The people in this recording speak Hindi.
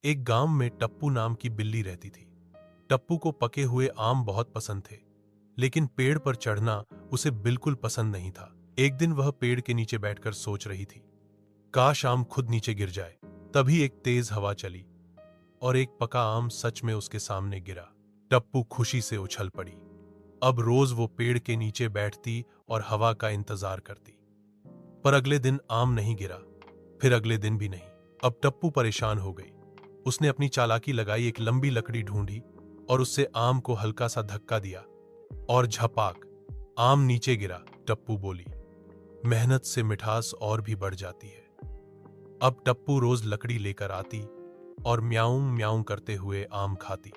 एक गांव में टप्पू नाम की बिल्ली रहती थी। टप्पू को पके हुए आम बहुत पसंद थे, लेकिन पेड़ पर चढ़ना उसे बिल्कुल पसंद नहीं था। एक दिन वह पेड़ के नीचे बैठकर सोच रही थी, काश आम खुद नीचे गिर जाए। तभी एक तेज हवा चली और एक पका आम सच में उसके सामने गिरा। टप्पू खुशी से उछल पड़ी। अब रोज वो पेड़ के नीचे बैठती और हवा का इंतजार करती। पर अगले दिन आम नहीं गिरा, फिर अगले दिन भी नहीं। अब टप्पू परेशान हो गई। उसने अपनी चालाकी लगाई, एक लंबी लकड़ी ढूंढी और उससे आम को हल्का सा धक्का दिया और झपाक, आम नीचे गिरा। टप्पू बोली, मेहनत से मिठास और भी बढ़ जाती है। अब टप्पू रोज लकड़ी लेकर आती और म्याऊं म्याऊं करते हुए आम खाती।